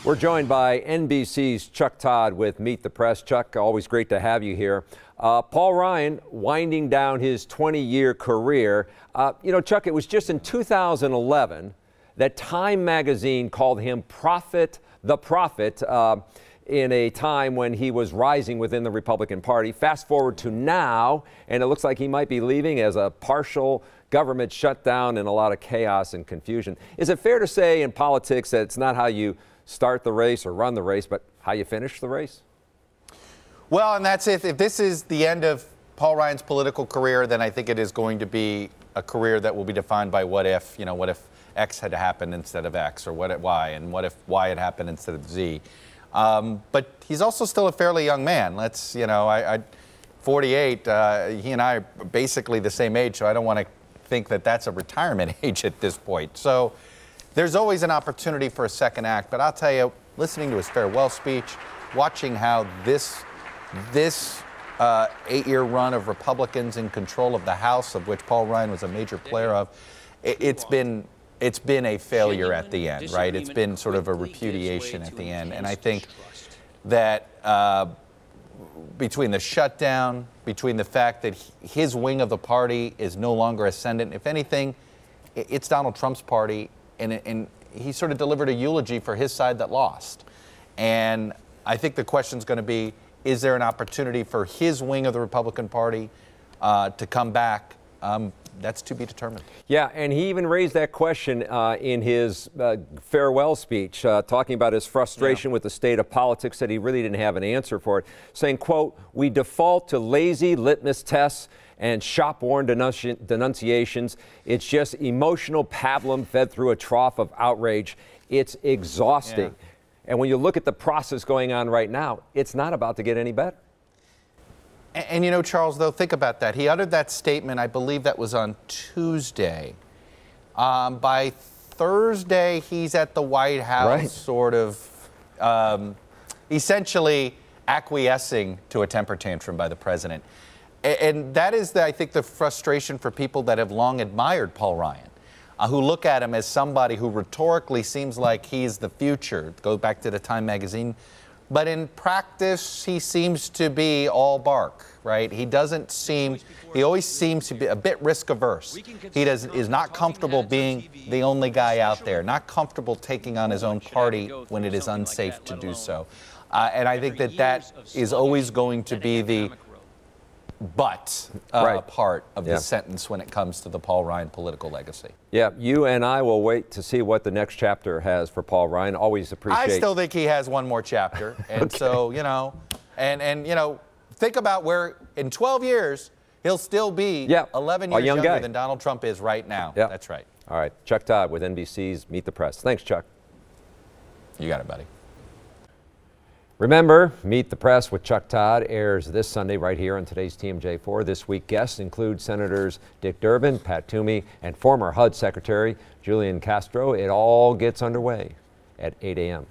We're joined by NBC's Chuck Todd with Meet the Press. Chuck, always great to have you here. Paul Ryan winding down his 20-year career. Chuck, it was just in 2011 that Time magazine called him the Prophet in a time when he was rising within the Republican Party. Fast forward to now, and it looks like he might be leaving as a partial government shutdown and a lot of chaos and confusion. Is it fair to say in politics that it's not how you start the race or run the race, but how you finish the race? Well, and that's it. If this is the end of Paul Ryan's political career, then I think it is going to be a career that will be defined by what if X had happened instead of X, or what if Y, and what if Y had happened instead of Z. But he's also still a fairly young man. 48, he and I are basically the same age, so I don't want to think that that's a retirement age at this point. So there's always an opportunity for a second act, but I'll tell you, listening to his farewell speech, watching how this 8-year run of Republicans in control of the House, of which Paul Ryan was a major player of, it's been a failure at the end, right? It's been sort of a repudiation at the end. And I think that between the shutdown, between the fact that his wing of the party is no longer ascendant, if anything, it's Donald Trump's party, and he sort of delivered a eulogy for his side that lost. And I think the question's going to be, is there an opportunity for his wing of the Republican Party to come back? That's to be determined. Yeah, and he even raised that question in his farewell speech, talking about his frustration with the state of politics, that he really didn't have an answer for it, saying, quote, "We default to lazy litmus tests and shop-worn denunciations. It's just emotional pablum fed through a trough of outrage. It's exhausting." Yeah. And when you look at the process going on right now, it's not about to get any better. And Charles, though, think about that. He uttered that statement, I believe that was on Tuesday. By Thursday, he's at the White House, right, sort of essentially acquiescing to a temper tantrum by the president. And that is, I think, the frustration for people that have long admired Paul Ryan, who look at him as somebody who rhetorically seems like he's the future. Go back to the Time magazine. But in practice, he seems to be all bark, right? He always seems to be a bit risk averse. He is not comfortable being the only guy out there, not comfortable taking on his own party when it is unsafe to do so. And I think that is always going to be the part of the sentence when it comes to the Paul Ryan political legacy. Yeah, you and I will wait to see what the next chapter has for Paul Ryan. Always appreciate. I still think he has one more chapter, and okay. So think about where in 12 years he'll still be 11 years younger than Donald Trump is right now. Yeah. That's right. All right, Chuck Todd with NBC's Meet the Press. Thanks, Chuck. You got it, buddy. Remember, Meet the Press with Chuck Todd airs this Sunday right here on today's TMJ4. This week, guests include Senators Dick Durbin, Pat Toomey, and former HUD Secretary Julian Castro. It all gets underway at 8 a.m.